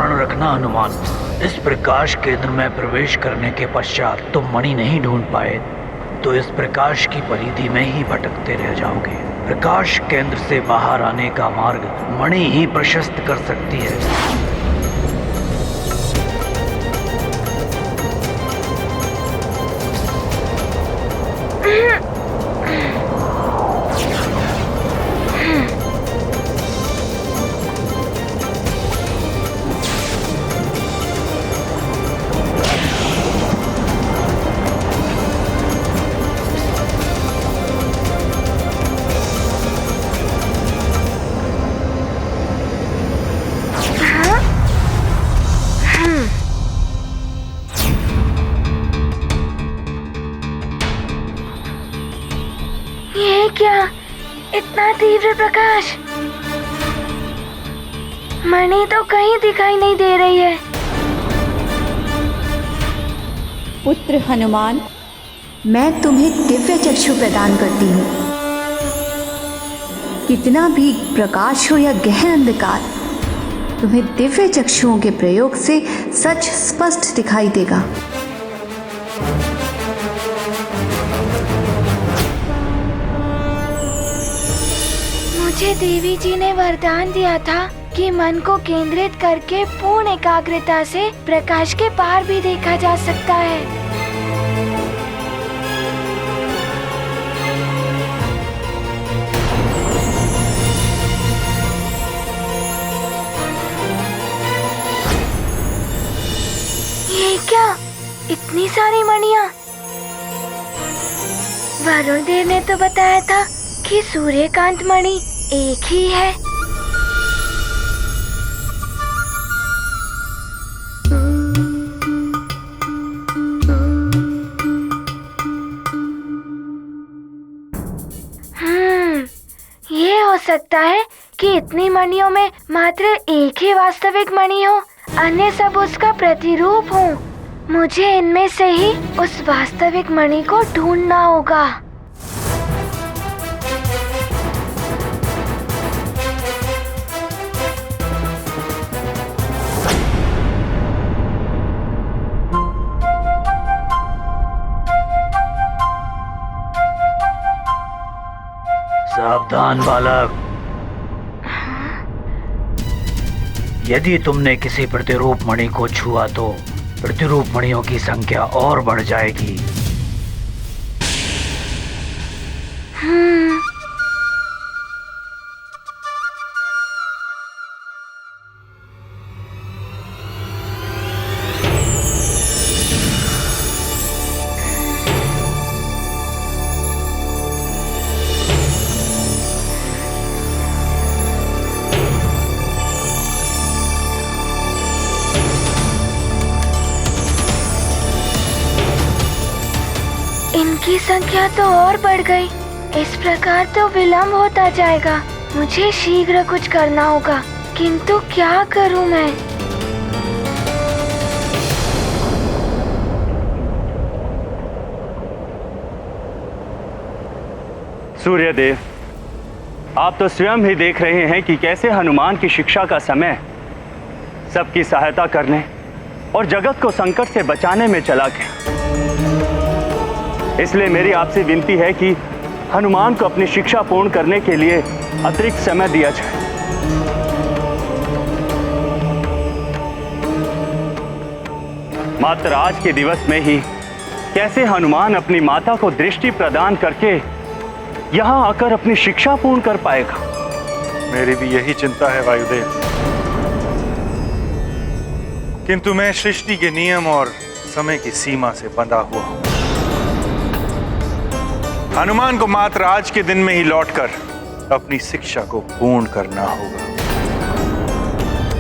स्मरण रखना हनुमान, इस प्रकाश केंद्र में प्रवेश करने के पश्चात तुम मणि नहीं ढूंढ पाए तो इस प्रकाश की परिधि में ही भटकते रह जाओगे। प्रकाश केंद्र से बाहर आने का मार्ग मणि ही प्रशस्त कर सकती है। क्या इतना तीव्र प्रकाश? मणि तो कहीं दिखाई नहीं दे रही है। पुत्र हनुमान, मैं तुम्हें दिव्य चक्षु प्रदान करती हूँ। कितना भी प्रकाश हो या गहन अंधकार, तुम्हें दिव्य चक्षुओं के प्रयोग से सच स्पष्ट दिखाई देगा। मुझे देवी जी ने वरदान दिया था कि मन को केंद्रित करके पूर्ण एकाग्रता से प्रकाश के पार भी देखा जा सकता है। ये क्या, इतनी सारी मणियां? वरुण देव ने तो बताया था कि सूर्यकांत मणि एक ही है। ये हो सकता है कि इतनी मणियों में मात्र एक ही वास्तविक मणि हो, अन्य सब उसका प्रतिरूप हो। मुझे इनमें से ही उस वास्तविक मणि को ढूंढना होगा। सावधान बालक, यदि तुमने किसी प्रतिरूप मणि को छुआ तो प्रतिरूप मणियों की संख्या और बढ़ जाएगी। इनकी संख्या तो और बढ़ गई। इस प्रकार तो विलंब होता जाएगा। मुझे शीघ्र कुछ करना होगा, किंतु क्या करूं मैं? सूर्यदेव, आप तो स्वयं ही देख रहे हैं कि कैसे हनुमान की शिक्षा का समय सबकी सहायता करने और जगत को संकट से बचाने में चला गया। इसलिए मेरी आपसे विनती है कि हनुमान को अपनी शिक्षा पूर्ण करने के लिए अतिरिक्त समय दिया जाए। मात्र आज के दिवस में ही कैसे हनुमान अपनी माता को दृष्टि प्रदान करके यहां आकर अपनी शिक्षा पूर्ण कर पाएगा। मेरी भी यही चिंता है वायुदेव, किंतु मैं सृष्टि के नियम और समय की सीमा से बंधा हुआ हूं। हनुमान को मात्र आज के दिन में ही लौटकर अपनी शिक्षा को पूर्ण करना होगा।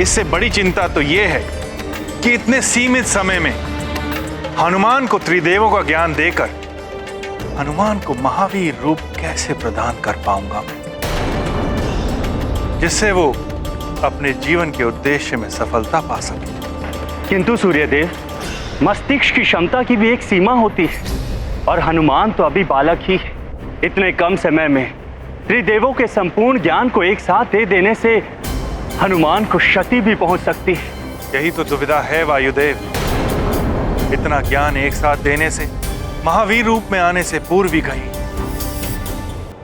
इससे बड़ी चिंता तो यह है कि इतने सीमित समय में हनुमान को त्रिदेवों का ज्ञान देकर हनुमान को महावीर रूप कैसे प्रदान कर पाऊंगा मैं, जिससे वो अपने जीवन के उद्देश्य में सफलता पा सके। किंतु सूर्यदेव, मस्तिष्क की क्षमता की भी एक सीमा होती है और हनुमान तो अभी बालक ही है। इतने कम समय में त्रिदेवों के संपूर्ण ज्ञान को एक साथ दे देने से हनुमान को क्षति भी पहुंच सकती है। यही तो दुविधा है वायुदेव। इतना ज्ञान एक साथ देने से, महावीर रूप में आने से पूर्व ही कहीं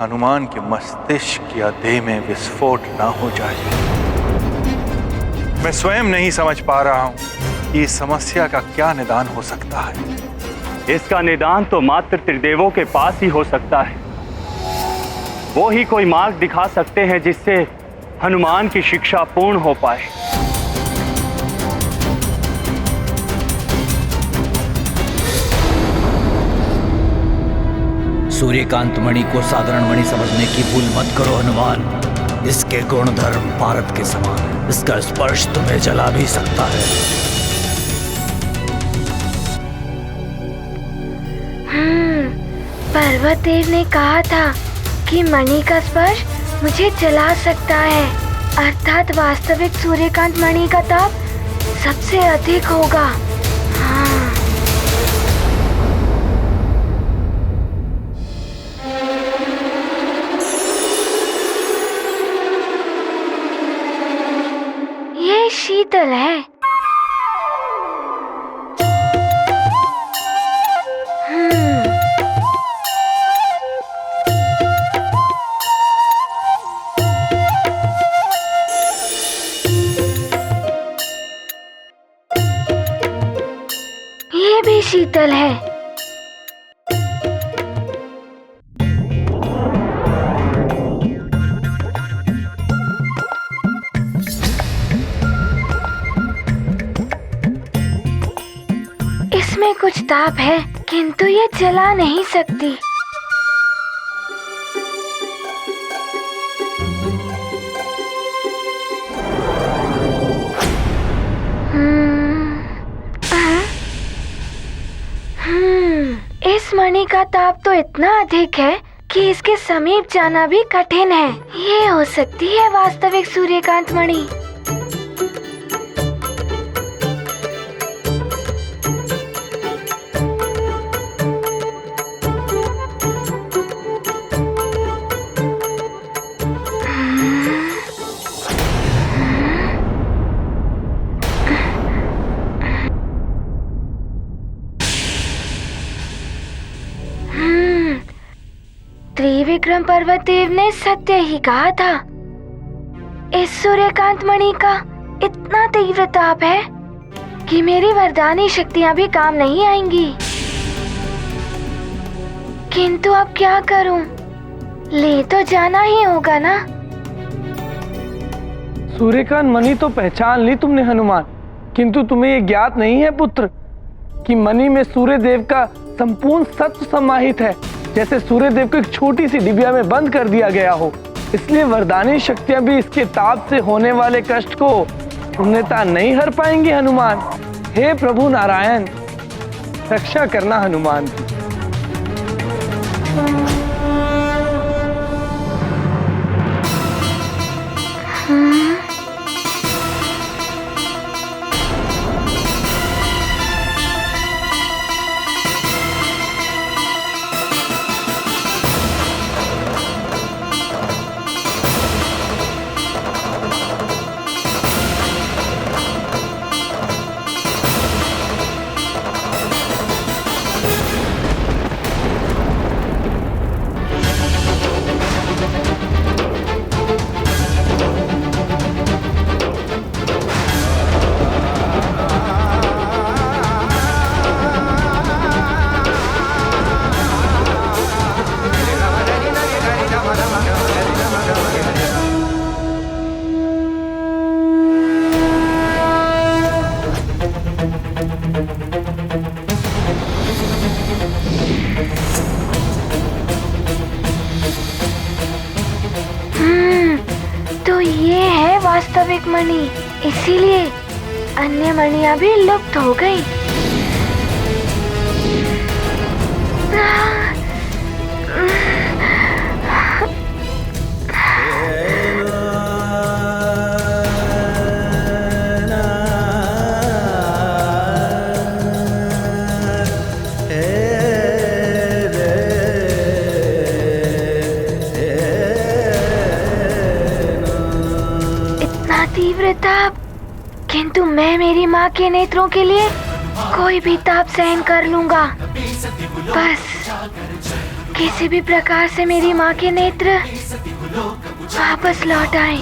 हनुमान के मस्तिष्क या देह में विस्फोट ना हो जाए। मैं स्वयं नहीं समझ पा रहा हूं कि इस समस्या का क्या निदान हो सकता है। इसका निदान तो मात्र त्रिदेवों के पास ही हो सकता है। वो ही कोई मार्ग दिखा सकते हैं जिससे हनुमान की शिक्षा पूर्ण हो पाए। सूर्यकांत मणि को साधारण मणि समझने की भूल मत करो हनुमान। इसके गुण धर्म भारत के समान है। इसका स्पर्श तुम्हें जला भी सकता है। पर्वत देव ने कहा था कि मणि का स्पर्श मुझे जला सकता है, अर्थात वास्तविक सूर्यकांत मणि का ताप सबसे अधिक होगा। हाँ। ये शीतल है। ये भी शीतल है। इसमें कुछ ताप है, किंतु ये जला नहीं सकती। इस मणि का ताप तो इतना अधिक है कि इसके समीप जाना भी कठिन है। ये हो सकती है वास्तविक सूर्यकांत मणि। त्रिविक्रम पर्वत देव ने सत्य ही कहा था। इस सूर्यकांत मणि का इतना तीव्र ताप है कि मेरी वरदानी शक्तियां भी काम नहीं आएंगी। किंतु अब क्या करूं? ले तो जाना ही होगा ना। सूर्यकांत मणि तो पहचान ली तुमने हनुमान, किंतु तुम्हें ये ज्ञात नहीं है पुत्र कि मणि में सूर्य देव का संपूर्ण सत्व समाहित है। जैसे सूर्य देव को एक छोटी सी डिबिया में बंद कर दिया गया हो, इसलिए वरदानी शक्तियां भी इसके ताप से होने वाले कष्ट को पूर्णतः नहीं हर पाएंगी हनुमान। हे प्रभु नारायण, रक्षा करना हनुमान की। तो ये है वास्तविक मणि, इसीलिए अन्य मणियां भी लुप्त हो गई। किंतु मैं मेरी माँ के नेत्रों के लिए कोई भी ताप सहन कर लूंगा। बस किसी भी प्रकार से मेरी माँ के नेत्र वापस लौट आए।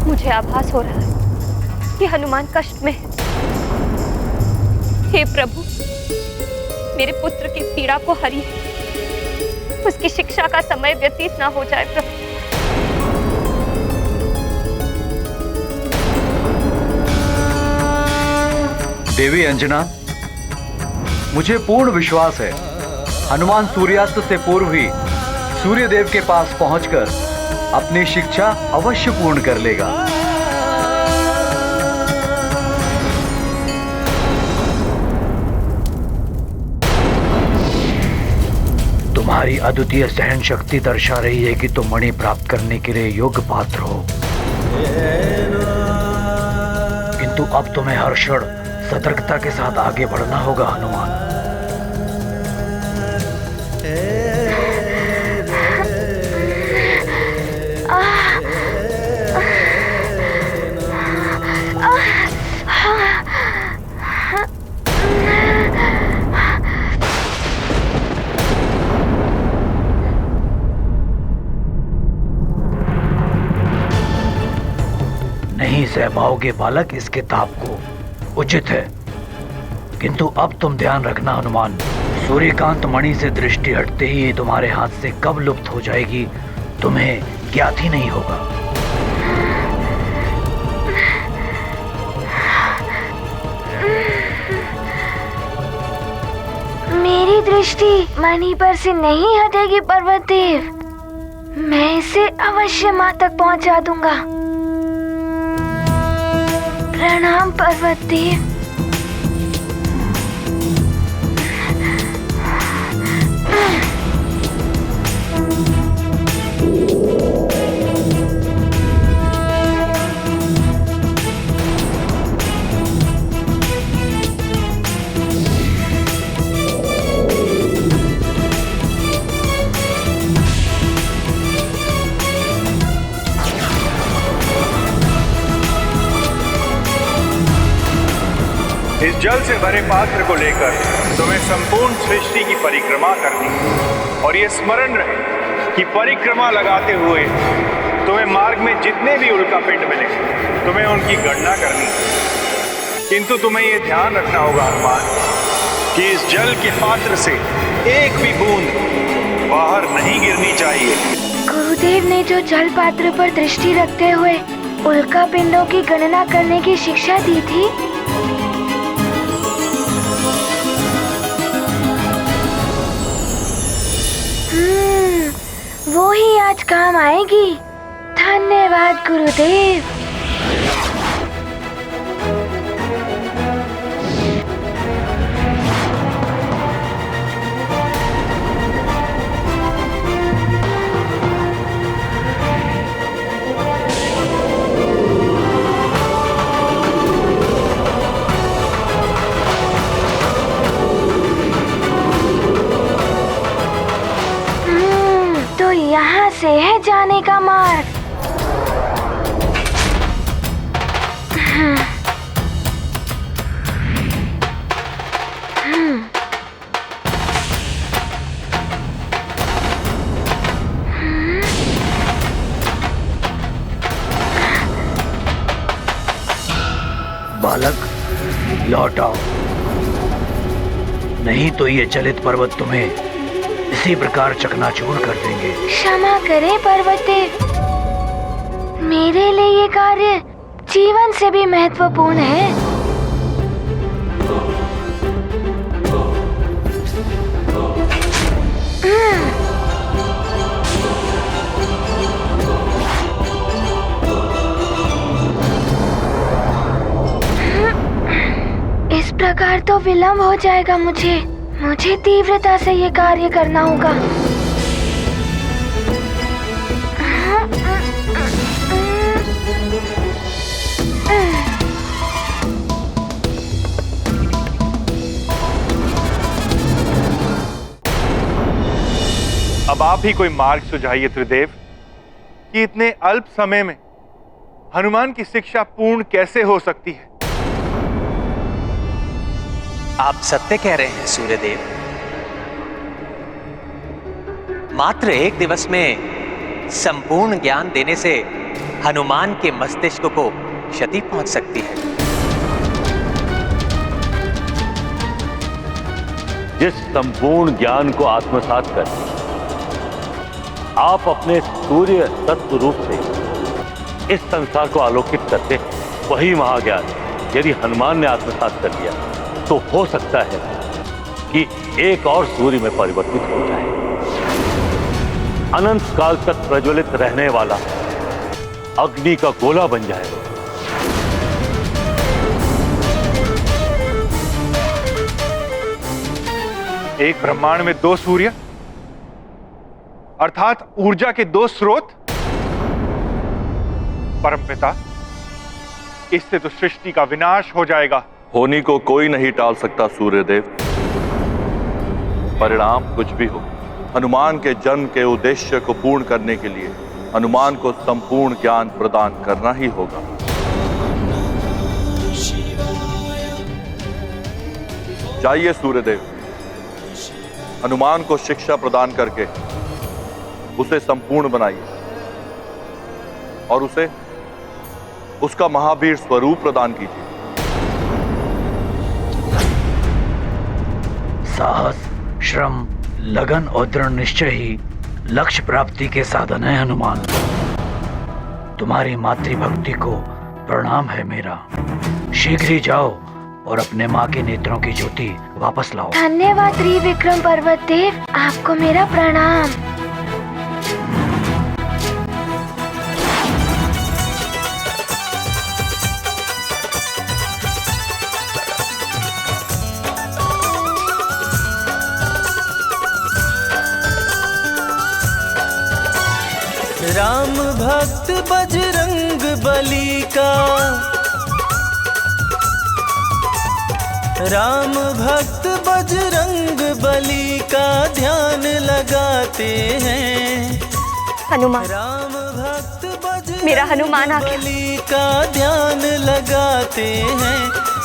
मुझे आभास हो रहा है कि हनुमान कष्ट में है। हे प्रभु, मेरे पुत्र की पीड़ा को हरिए, उसकी शिक्षा का समय व्यतीत ना हो जाए प्रभु। देवी अंजना, मुझे पूर्ण विश्वास है हनुमान सूर्यास्त से पूर्व ही सूर्य देव के पास पहुंचकर अपनी शिक्षा अवश्य पूर्ण कर लेगा। तुम्हारी अद्वितीय सहन शक्ति दर्शा रही है कि तुम मणि प्राप्त करने के लिए योग्य पात्र हो, किंतु अब तुम्हें हर क्षण सतर्कता के साथ आगे बढ़ना होगा हनुमान। नहीं सह पाओगे बालक इसके ताप को, उचित है। किंतु अब तुम ध्यान रखना हनुमान, सूर्यकांत मणि से दृष्टि हटते ही तुम्हारे हाथ से कब लुप्त हो जाएगी तुम्हें ज्ञात ही नहीं होगा। मेरी दृष्टि मणि पर से नहीं हटेगी पर्वत देव। मैं इसे अवश्य माँ तक पहुंचा दूंगा। प्रणाम पर्वत देव। इस जल से भरे पात्र को लेकर तुम्हें संपूर्ण सृष्टि की परिक्रमा करनी, और ये स्मरण रहे कि परिक्रमा लगाते हुए तुम्हें मार्ग में जितने भी उल्कापिंड मिले तुम्हें उनकी गणना करनी। किंतु तुम्हें ये ध्यान रखना होगा हनुमान कि इस जल के पात्र से एक भी बूंद बाहर नहीं गिरनी चाहिए। गुरुदेव ने जो जल पात्र पर दृष्टि रखते हुए उल्का पिंडों की गणना करने की शिक्षा दी थी, वो ही आज काम आएगी। धन्यवाद गुरुदेव। तो यहाँ से है जाने का मार्ग। बालक लौट आओ, नहीं तो ये चलित पर्वत तुम्हें इसी प्रकार चकनाचूर कर देंगे। क्षमा करें पर्वतेव, मेरे लिए ये कार्य जीवन से भी महत्वपूर्ण है। इस प्रकार तो विलंब हो जाएगा। मुझे तीव्रता से ये कार्य करना होगा। अब आप ही कोई मार्ग सुझाइए त्रिदेव कि इतने अल्प समय में हनुमान की शिक्षा पूर्ण कैसे हो सकती है। आप सत्य कह रहे हैं सूर्यदेव। मात्र 1 दिवस में संपूर्ण ज्ञान देने से हनुमान के मस्तिष्क को क्षति पहुंच सकती है। जिस संपूर्ण ज्ञान को आत्मसात कर आप अपने सूर्य तत्व रूप से इस संसार को आलोकित करते हैं, वही महाज्ञान यदि हनुमान ने आत्मसात कर लिया तो हो सकता है कि एक और सूर्य में परिवर्तित हो जाए, अनंत काल तक प्रज्वलित रहने वाला अग्नि का गोला बन जाए। एक ब्रह्मांड में 2 सूर्य अर्थात ऊर्जा के 2 स्रोत। परमपिता, इससे तो सृष्टि का विनाश हो जाएगा। होनी को कोई नहीं टाल सकता सूर्यदेव। परिणाम कुछ भी हो, हनुमान के जन्म के उद्देश्य को पूर्ण करने के लिए हनुमान को संपूर्ण ज्ञान प्रदान करना ही होगा। जाइए सूर्यदेव, हनुमान को शिक्षा प्रदान करके उसे संपूर्ण बनाइए और उसे उसका महावीर स्वरूप प्रदान कीजिए। साहस, श्रम, लगन और दृढ़ निश्चय ही लक्ष्य प्राप्ति के साधन है हनुमान। तुम्हारी मातृभक्ति को प्रणाम है मेरा। शीघ्र ही जाओ और अपने माँ के नेत्रों की ज्योति वापस लाओ। धन्यवाद त्रिविक्रम पर्वत देव, आपको मेरा प्रणाम। राम भक्त बजरंग बली का, राम भक्त बजरंग बली का ध्यान लगाते हैं। हनुमान, राम भक्त बजरंग मेरा हनुमान आ गया। बली का ध्यान लगाते हैं।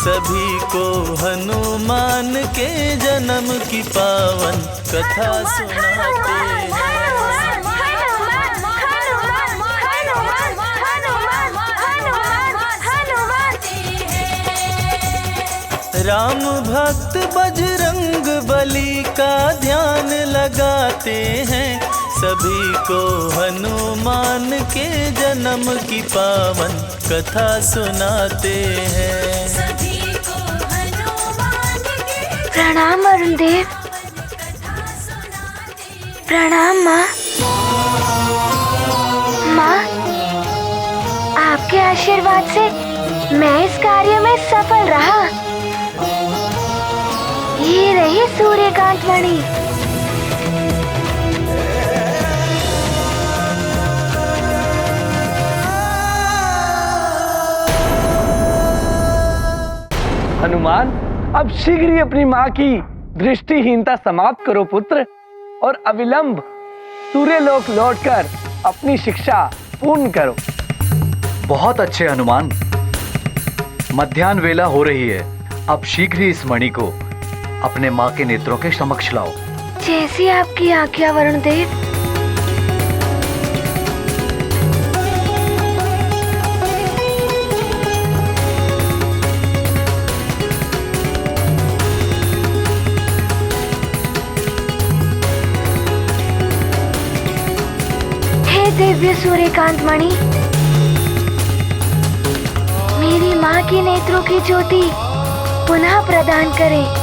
सभी को हनुमान के जन्म की पावन कथा सुनाते हैं। राम भक्त बजरंग बली का ध्यान लगाते हैं। सभी को हनुमान के जन्म की पावन कथा सुनाते हैं। सभी को हनुमान के प्रणाम अरुण देव। प्रणाम माँ। माँ, आपके आशीर्वाद से मैं इस कार्य में सफल रहा। ये रही सूर्यकांत मणि। हनुमान, अब शीघ्र ही अपनी माँ की दृष्टिहीनता समाप्त करो पुत्र, और अविलंब सूर्यलोक लौटकर अपनी शिक्षा पूर्ण करो। बहुत अच्छे हनुमान। मध्याह्न वेला हो रही है, अब शीघ्र ही इस मणि को अपने माँ के नेत्रों के समक्ष लाओ। जैसी आपकी आज्ञा वरुण देव। हे दिव्य सूर्यकांत मणि, मेरी माँ की नेत्रों की ज्योति पुनः प्रदान करें।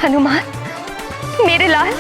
हनुमान, मेरे लाल,